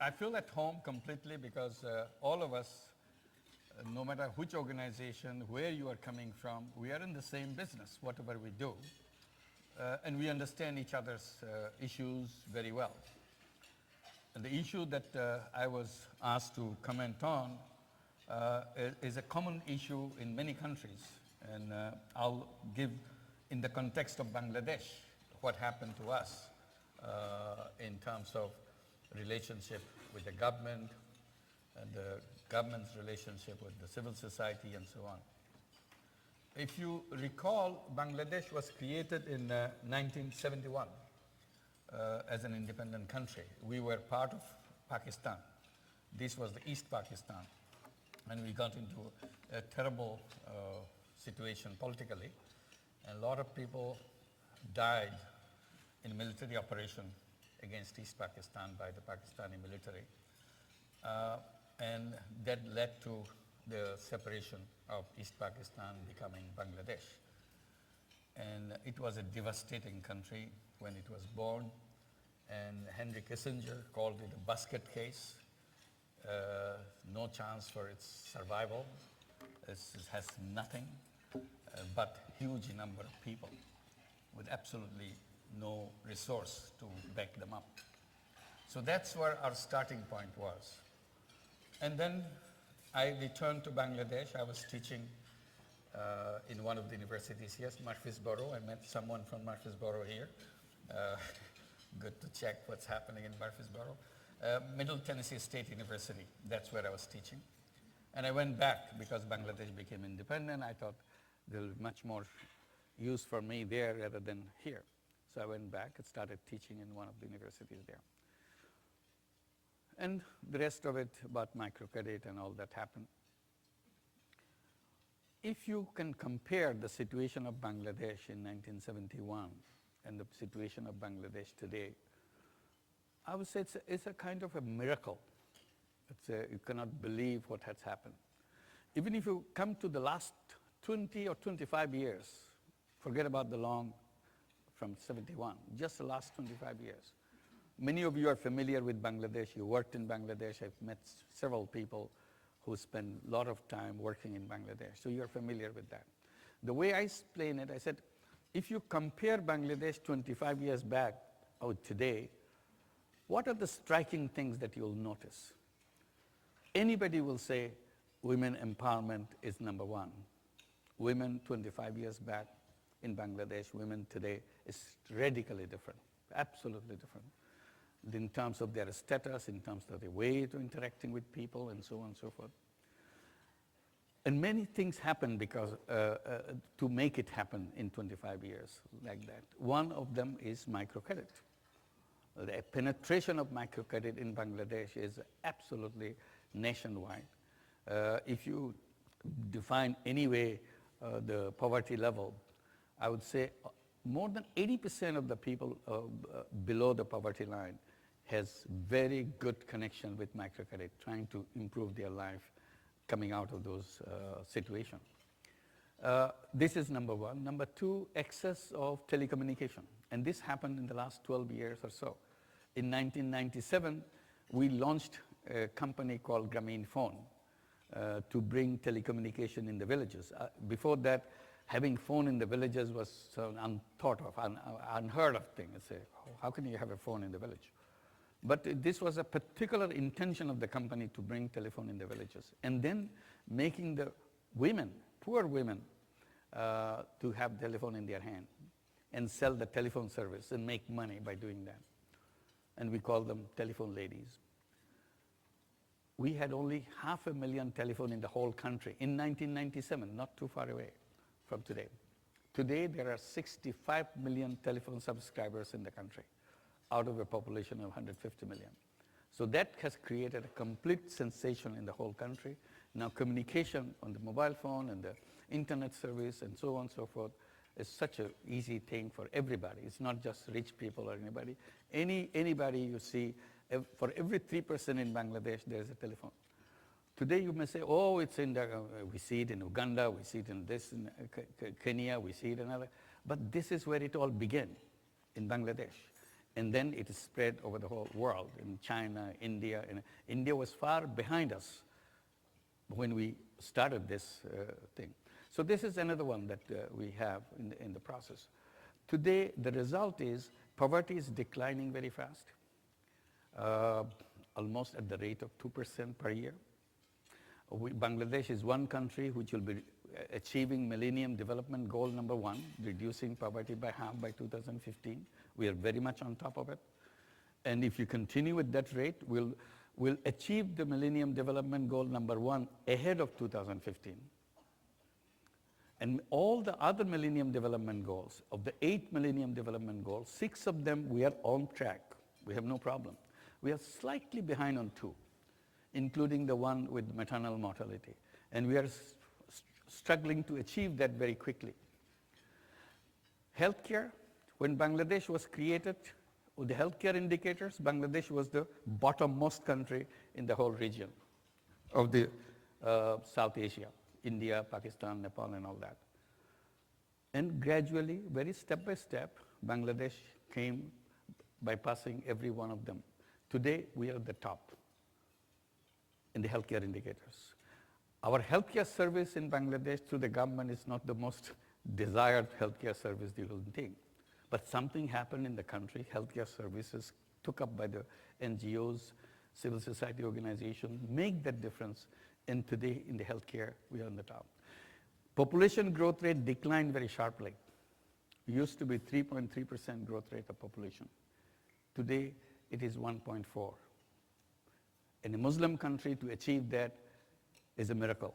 I feel at home completely because all of us, no matter which organization, where you are coming from, we are in the same business, whatever we do. And we understand each other's issues very well. And the issue that I was asked to comment on is a common issue in many countries. And I'll give, in the context of Bangladesh, what happened to us in terms of relationship with the government and the government's relationship with the civil society and so on. If you recall, Bangladesh was created in 1971 as an independent country. We were part of Pakistan. This was the East Pakistan. And we got into a terrible situation politically. And a lot of people died in a military operation against East Pakistan by the Pakistani military. And that led to the separation of East Pakistan becoming Bangladesh. And it was a devastating country when it was born. And Henry Kissinger called it a basket case. No chance for its survival. It has nothing but huge number of people with absolutely no resource to back them up. So that's where our starting point was. And then I returned to Bangladesh. I was teaching in one of the universities here, Murfreesboro. I met someone from Murfreesboro here. Good to check what's happening in Murfreesboro. Middle Tennessee State University, that's where I was teaching. And I went back because Bangladesh became independent. I thought there will be much more use for me there rather than here. So I went back and started teaching in one of the universities there. And the rest of it about microcredit and all that happened. If you can compare the situation of Bangladesh in 1971 and the situation of Bangladesh today, I would say it's a kind of a miracle. You cannot believe what has happened. Even if you come to the last 20 or 25 years, forget about the long from 71, just the last 25 years. Many of you are familiar with Bangladesh. You worked in Bangladesh. I've met several people who spend a lot of time working in Bangladesh. So you're familiar with that. The way I explain it, I said, if you compare Bangladesh 25 years back or today, what are the striking things that you'll notice? Anybody will say women empowerment is number one. Women 25 years back in Bangladesh, women today is radically different, absolutely different. In terms of their status, in terms of their way to interacting with people, and so on and so forth. And many things happen because to make it happen in 25 years like that. One of them is microcredit. The penetration of microcredit in Bangladesh is absolutely nationwide. If you define anyway the poverty level, I would say more than 80% of the people below the poverty line has very good connection with microcredit, trying to improve their life coming out of those situations. This is number one. Number two, access of telecommunication. And this happened in the last 12 years or so. In 1997, we launched a company called Grameen Phone to bring telecommunication in the villages. Before that, having phone in the villages was unthought of, unheard of thing. It's how can you have a phone in the village? But this was a particular intention of the company to bring telephone in the villages. And then making the women, poor women, to have telephone in their hand and sell the telephone service and make money by doing that. And we call them telephone ladies. We had only 500,000 telephone in the whole country in 1997, not too far away from today. Today, there are 65 million telephone subscribers in the country out of a population of 150 million. So that has created a complete sensation in the whole country. Now communication on the mobile phone and the internet service and so on and so forth is such an easy thing for everybody. It's not just rich people or anybody. Anybody you see, for every 3 person in Bangladesh, there's a telephone. Today you may say, oh, it's in the, we see it in Uganda, we see it in this, in Kenya, we see it in other. But this is where it all began, in Bangladesh. And then it is spread over the whole world, in China, India. And India was far behind us when we started this thing. So this is another one that we have in the process. Today, the result is poverty is declining very fast, almost at the rate of 2% per year. Bangladesh is one country which will be achieving Millennium Development Goal number 1, reducing poverty by half by 2015. We are very much on top of it. And if you continue with that rate, we'll achieve the Millennium Development Goal number 1 ahead of 2015. And all the other Millennium Development Goals, of the 8 Millennium Development Goals, 6 of them we are on track. We have no problem. We are slightly behind on 2, including the one with maternal mortality. And we are struggling to achieve that very quickly. Healthcare, when Bangladesh was created, with the healthcare indicators, Bangladesh was the bottommost country in the whole region of the South Asia, India, Pakistan, Nepal, and all that. And gradually, very step by step, Bangladesh came bypassing every one of them. Today, we are at the top in the healthcare indicators. Our healthcare service in Bangladesh through the government is not the most desired healthcare service you will think. But something happened in the country. Healthcare services took up by the NGOs, civil society organizations, make that difference. And today in the healthcare, we are on the top. Population growth rate declined very sharply. It used to be 3.3% growth rate of population. Today, it is 1.4. In a Muslim country, to achieve that is a miracle.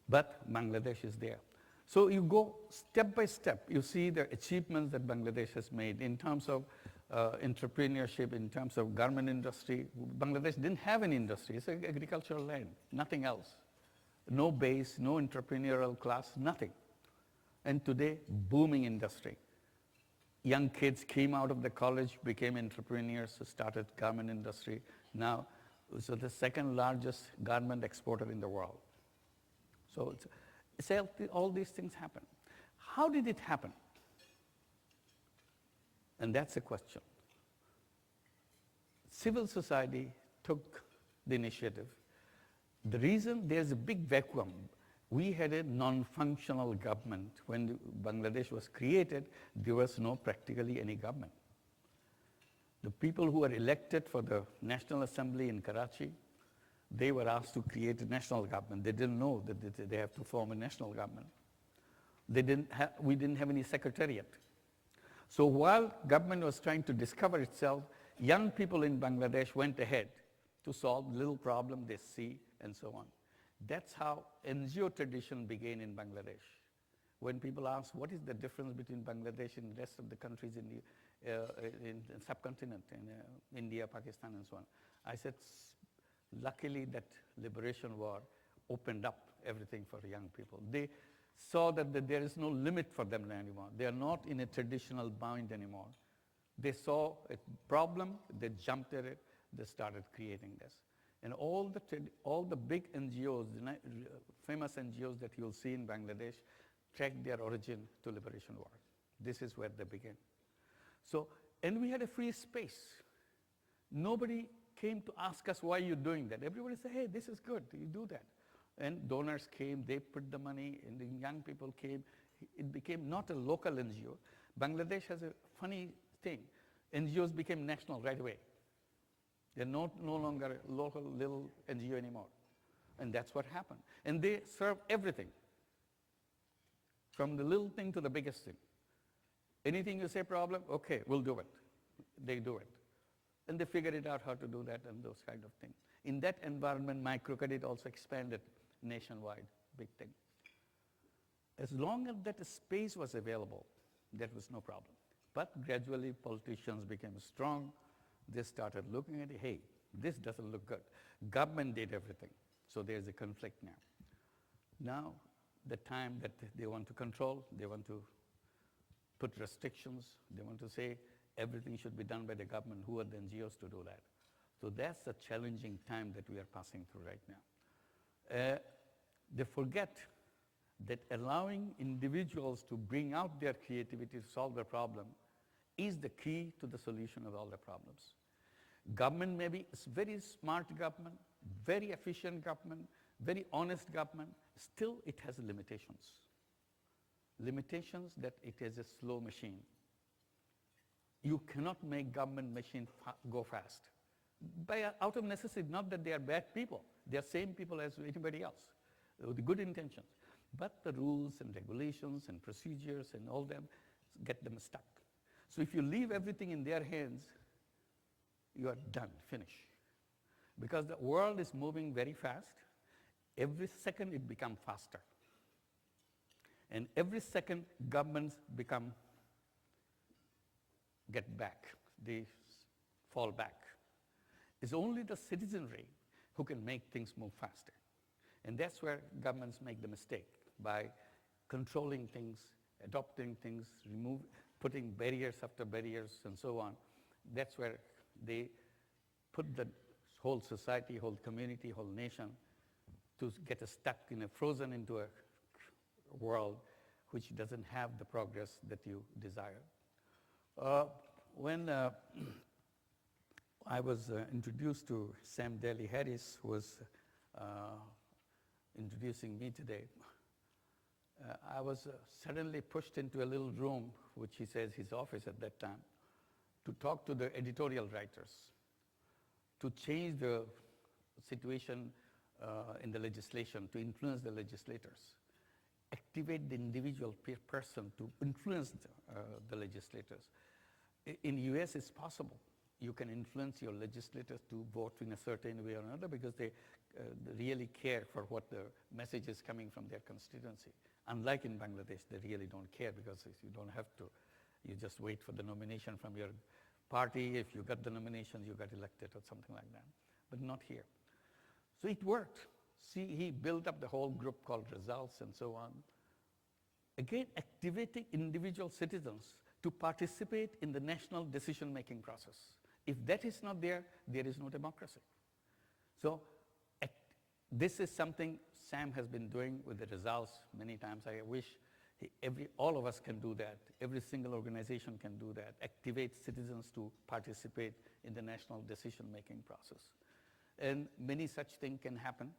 But Bangladesh is there. So you go step by step. You see the achievements that Bangladesh has made in terms of entrepreneurship, in terms of garment industry. Bangladesh didn't have an industry. It's an agricultural land, nothing else. No base, no entrepreneurial class, nothing. And today, booming industry. Young kids came out of the college, became entrepreneurs, started garment industry. Now, so the second largest garment exporter in the world. So all these things happen. How did it happen? And that's the question. Civil society took the initiative. The reason there's a big vacuum, we had a non-functional government. When Bangladesh was created, there was no practically any government. The people who were elected for the National Assembly in Karachi, they were asked to create a national government. They didn't know that they have to form a national government. We didn't have any secretariat. So while government was trying to discover itself, young people in Bangladesh went ahead to solve little problem they see and so on. That's how NGO tradition began in Bangladesh. When people ask what is the difference between Bangladesh and the rest of the countries in the subcontinent, in India, Pakistan, and so on, I said, luckily that liberation war opened up everything for young people. They saw that there is no limit for them anymore. They are not in a traditional bind anymore. They saw a problem, they jumped at it, they started creating this. And all the big NGOs, the famous NGOs that you'll see in Bangladesh, track their origin to liberation war. This is where they began. So, and we had a free space. Nobody came to ask us why you're doing that. Everybody said, hey, this is good, you do that. And donors came, they put the money, and the young people came. It became not a local NGO. Bangladesh has a funny thing. NGOs became national right away. They're no longer a local little NGO anymore. And that's what happened. And they serve everything, from the little thing to the biggest thing. Anything you say problem, okay, we'll do it. They do it. And they figured it out how to do that and those kind of things. In that environment, microcredit also expanded nationwide, big thing. As long as that space was available, that was no problem. But gradually, politicians became strong. They started looking at it, hey, this doesn't look good. Government did everything. So there's a conflict now. Now, the time that they want to control, they want to put restrictions, they want to say everything should be done by the government. Who are the NGOs to do that? So that's a challenging time that we are passing through right now. They forget that allowing individuals to bring out their creativity to solve the problem is the key to the solution of all the problems. Government may be a very smart government, very efficient government, very honest government, still it has limitations. Limitations that it is a slow machine. You cannot make government machine go fast. Out of necessity, not that they are bad people. They are same people as anybody else with good intentions. But the rules and regulations and procedures and all them get them stuck. So if you leave everything in their hands, you are done, finish. Because the world is moving very fast. Every second it becomes faster. And every second governments get back, they fall back. It's only the citizenry who can make things move faster. And that's where governments make the mistake, by controlling things, adopting things, putting barriers after barriers and so on. That's where they put the whole society, whole community, whole nation to get stuck frozen into a world which doesn't have the progress that you desire. When I was introduced to Sam Daly Harris, who was introducing me today, I was suddenly pushed into a little room, which he says his office at that time, to talk to the editorial writers, to change the situation in the legislation, to influence the legislators, activate the individual person to influence the legislators. In US, it's possible. You can influence your legislators to vote in a certain way or another because they really care for what the message is coming from their constituency. Unlike in Bangladesh, they really don't care because you don't have to. You just wait for the nomination from your party. If you got the nomination, you got elected or something like that. But not here. So it worked. See, he built up the whole group called Results and so on. Again, activating individual citizens to participate in the national decision-making process. If that is not there, there is no democracy. So this is something Sam has been doing with the Results many times. I wish all of us can do that. Every single organization can do that. Activate citizens to participate in the national decision-making process. And many such things can happen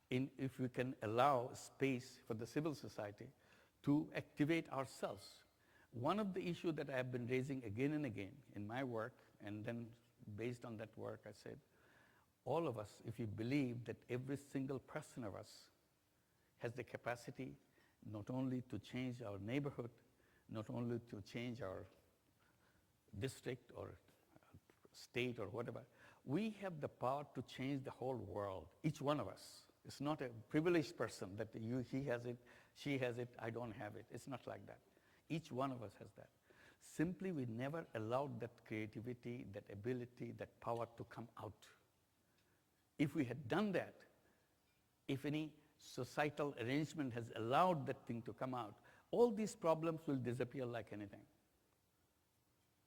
if we can allow space for the civil society to activate ourselves. One of the issues that I have been raising again and again in my work, and then based on that work, I said, all of us, if we believe that every single person of us has the capacity not only to change our neighborhood, not only to change our district or state or whatever, we have the power to change the whole world, each one of us. It's not a privileged person that he has it, she has it, I don't have it. It's not like that. Each one of us has that. Simply, we never allowed that creativity, that ability, that power to come out. If we had done that, if any societal arrangement has allowed that thing to come out, all these problems will disappear like anything.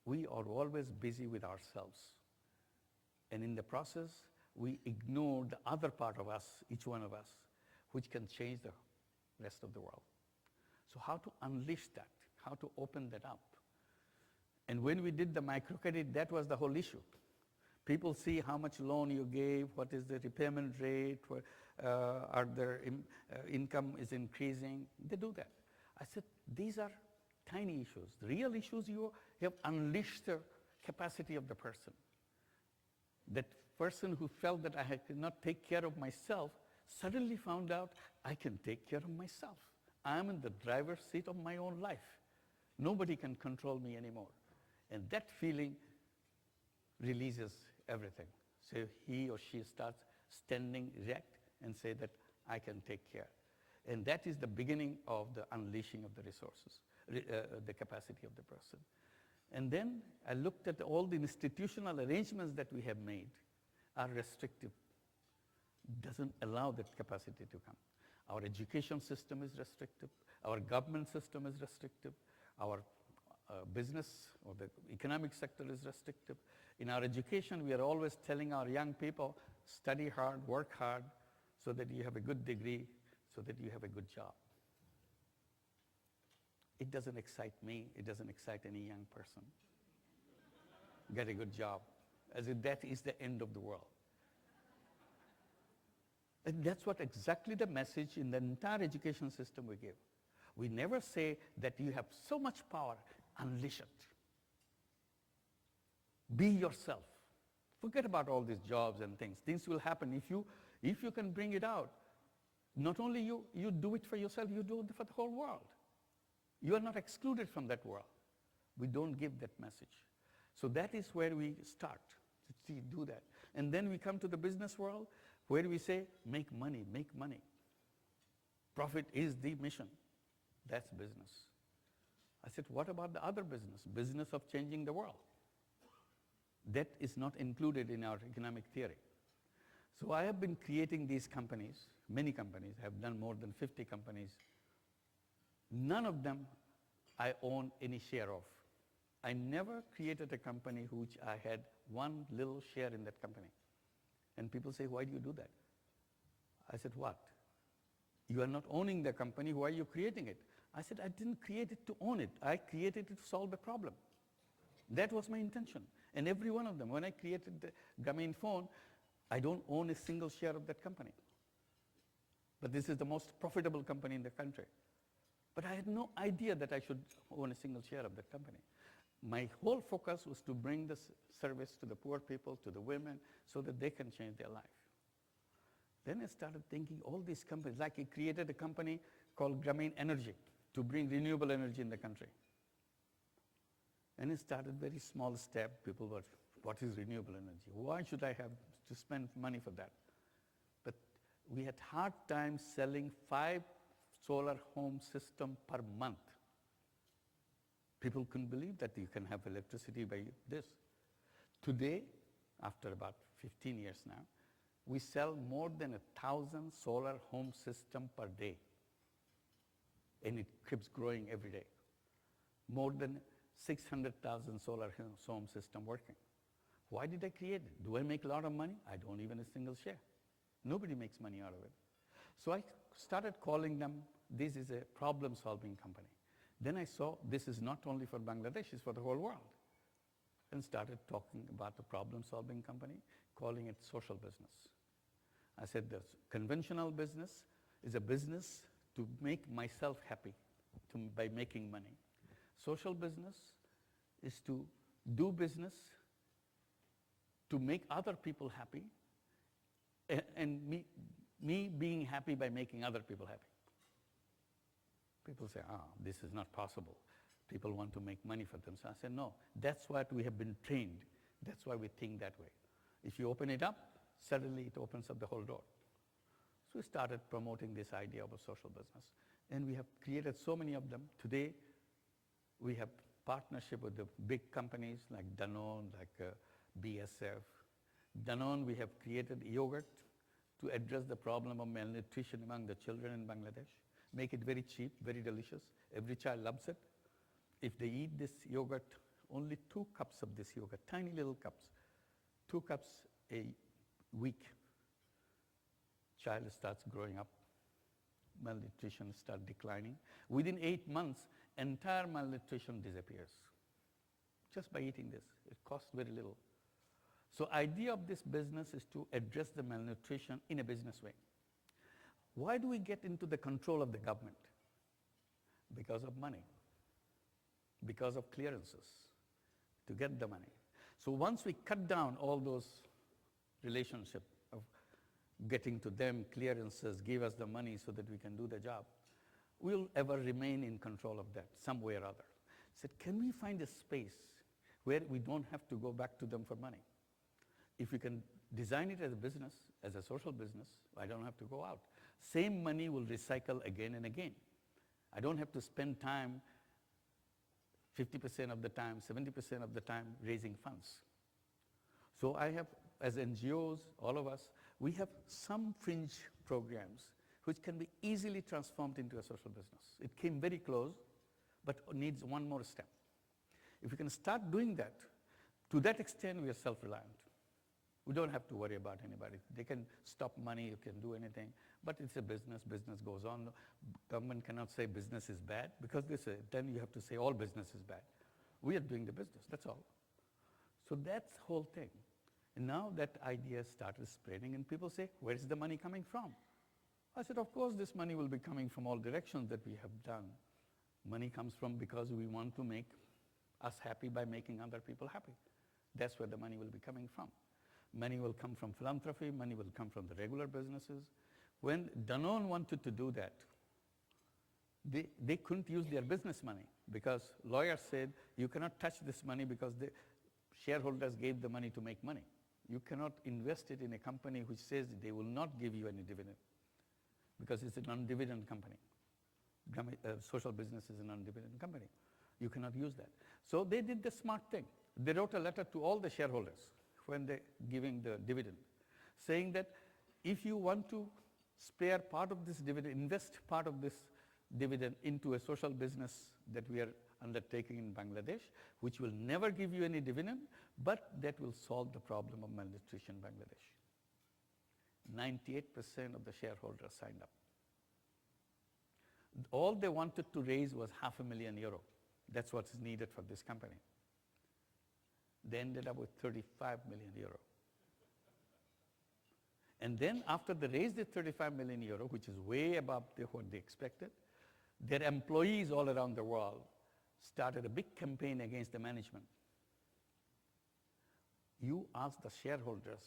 We are always busy with ourselves. And in the process, we ignore the other part of us, each one of us, which can change the rest of the world. So how to unleash that? How to open that up? And when we did the microcredit, that was the whole issue. People see how much loan you gave, what is the repayment rate, are their income is increasing. They do that. I said, these are tiny issues. The real issues, you have unleashed the capacity of the person. That person who felt that I could not take care of myself suddenly found out I can take care of myself. I am in the driver's seat of my own life. Nobody can control me anymore. And that feeling releases everything. So he or she starts standing erect and say that I can take care. And that is the beginning of the unleashing of the resources, the capacity of the person. And then I looked at all the institutional arrangements that we have made are restrictive, doesn't allow that capacity to come. Our education system is restrictive, our government system is restrictive, our business or the economic sector is restrictive. In our education, we are always telling our young people, study hard, work hard, so that you have a good degree, so that you have a good job. It doesn't excite me, it doesn't excite any young person. get a good job, as if that is the end of the world. And that's what exactly the message in the entire education system we give. We never say that you have so much power, unleash it. Be yourself. Forget about all these jobs and things. Things will happen if you can bring it out. Not only you do it for yourself, you do it for the whole world. You are not excluded from that world. We don't give that message. So that is where we start to do that. And then we come to the business world where we say, make money, make money. Profit is the mission. That's business. I said, what about the other business? Business of changing the world. That is not included in our economic theory. So I have been creating these companies, many companies. I have done more than 50 companies. None of them I own any share of. I never created a company which I had one little share in that company. And people say, why do you do that? I said, what? You are not owning the company, why are you creating it? I said, I didn't create it to own it. I created it to solve the problem. That was my intention. And every one of them, when I created the Grameen phone, I don't own a single share of that company. But this is the most profitable company in the country. But I had no idea that I should own a single share of that company. My whole focus was to bring this service to the poor people, to the women, so that they can change their life. Then I started thinking all these companies, like I created a company called Grameen Energy to bring renewable energy in the country. And it started very small step. People were, what is renewable energy? Why should I have to spend money for that? But we had hard time selling 5 solar home systems per month. People couldn't believe that you can have electricity by this. Today, after about 15 years now, we sell more than 1,000 solar home systems per day. And it keeps growing every day. More than 600,000 solar home system working. Why did I create it? Do I make a lot of money? I don't even a single share. Nobody makes money out of it. So I started calling them, this is a problem-solving company. Then I saw this is not only for Bangladesh, it's for the whole world. And started talking about the problem-solving company, calling it social business. I said the conventional business is a business to make myself happy by making money. Social business is to do business to make other people happy and me being happy by making other people happy. People say, this is not possible. People want to make money for them. So I said, no, that's what we have been trained. That's why we think that way. If you open it up, suddenly it opens up the whole door. So we started promoting this idea of a social business. And we have created so many of them. Today, we have partnership with the big companies like Danone, like BSF. Danone, we have created yogurt to address the problem of malnutrition among the children in Bangladesh. Make it very cheap, very delicious. Every child loves it. If they eat this yogurt, only 2 cups of this yogurt, tiny little cups, 2 cups a week, child starts growing up. Malnutrition starts declining. Within 8 months, entire malnutrition disappears. Just by eating this, it costs very little. So idea of this business is to address the malnutrition in a business way. Why do we get into the control of the government? Because of money, because of clearances, to get the money. So once we cut down all those relationships of getting to them, clearances, give us the money so that we can do the job, we'll ever remain in control of that, some way or other. Said, can we find a space where we don't have to go back to them for money? If we can design it as a business, as a social business, I don't have to go out. Same money will recycle again and again. I don't have to spend time, 50% of the time, 70% of the time, raising funds. So I have, as NGOs, all of us, we have some fringe programs which can be easily transformed into a social business. It came very close, but needs one more step. If we can start doing that, to that extent we are self-reliant. We don't have to worry about anybody. They can stop money, you can do anything, but it's a business, business goes on. Government cannot say business is bad, because they say, then you have to say all business is bad. We are doing the business, that's all. So that's the whole thing. And now that idea started spreading, and people say, where is the money coming from? I said, of course, this money will be coming from all directions that we have done. Money comes from because we want to make us happy by making other people happy. That's where the money will be coming from. Money will come from philanthropy, money will come from the regular businesses. When Danone wanted to do that, they couldn't use their business money because lawyers said, you cannot touch this money because the shareholders gave the money to make money. You cannot invest it in a company which says they will not give you any dividend because it's a non-dividend company. Social business is a non-dividend company. You cannot use that. So they did the smart thing. They wrote a letter to all the shareholders when they're giving the dividend, saying that if you want to spare part of this dividend, invest part of this dividend into a social business that we are undertaking in Bangladesh, which will never give you any dividend, but that will solve the problem of malnutrition in Bangladesh. 98% of the shareholders signed up. All they wanted to raise was €500,000. That's what's needed for this company. They ended up with €35 million. And then after they raised the €35 million, which is way above what they expected, their employees all around the world started a big campaign against the management. You asked the shareholders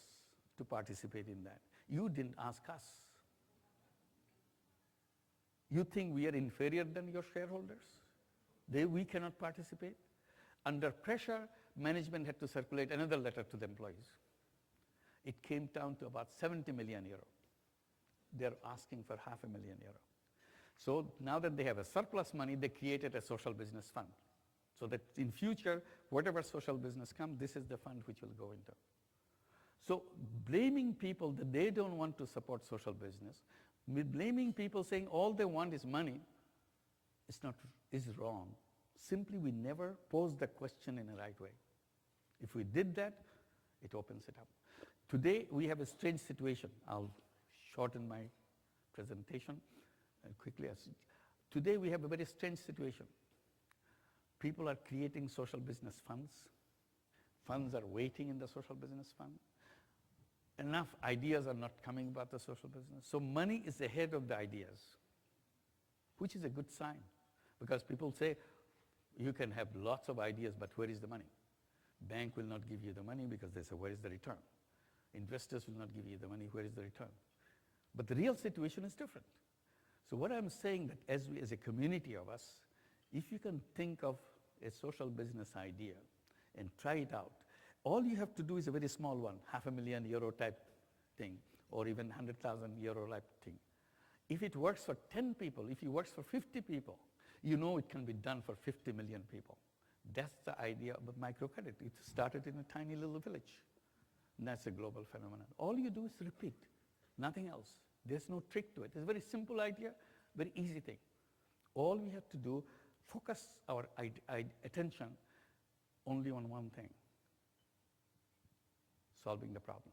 to participate in that. You didn't ask us. You think we are inferior than your shareholders? We cannot participate? Under pressure, management had to circulate another letter to the employees. It came down to about €70 million. They're asking for €500,000. So now that they have a surplus money, they created a social business fund. So that in future, whatever social business comes, this is the fund which will go into. So blaming people that they don't want to support social business, blaming people saying all they want is money, is wrong. Simply, we never posed the question in the right way. If we did that, it opens it up. Today, we have a strange situation. I'll shorten my presentation quickly. Today, we have a very strange situation. People are creating social business funds. Funds are waiting in the social business fund. Enough ideas are not coming about the social business. So money is ahead of the ideas, which is a good sign. Because people say, you can have lots of ideas, but where is the money? Bank will not give you the money because they say, where is the return? Investors will not give you the money, where is the return? But the real situation is different. So what I'm saying that as a community of us, if you can think of a social business idea and try it out, all you have to do is a very small one, €500,000 type thing, or even €100,000 type thing. If it works for 10 people, if it works for 50 people, you know it can be done for 50 million people. That's the idea of microcredit. It started in a tiny little village. And that's a global phenomenon. All you do is repeat, nothing else. There's no trick to it. It's a very simple idea, very easy thing. All we have to do, focus our attention only on one thing, solving the problem.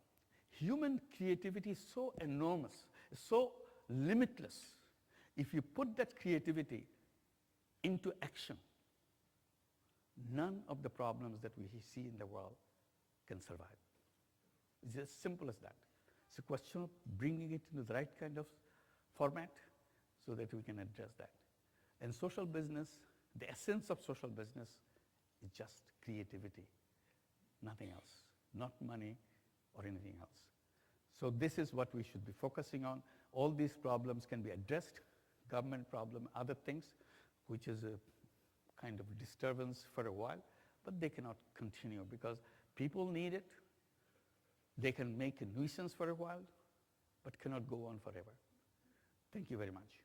Human creativity is so enormous, so limitless. If you put that creativity into action, none of the problems that we see in the world can survive. It's as simple as that. It's a question of bringing it into the right kind of format so that we can address that. And social business, the essence of social business is just creativity, nothing else, not money or anything else. So this is what we should be focusing on. All these problems can be addressed, government problem, other things, which is a kind of disturbance for a while, but they cannot continue because people need it. They can make a nuisance for a while, but cannot go on forever. Thank you very much.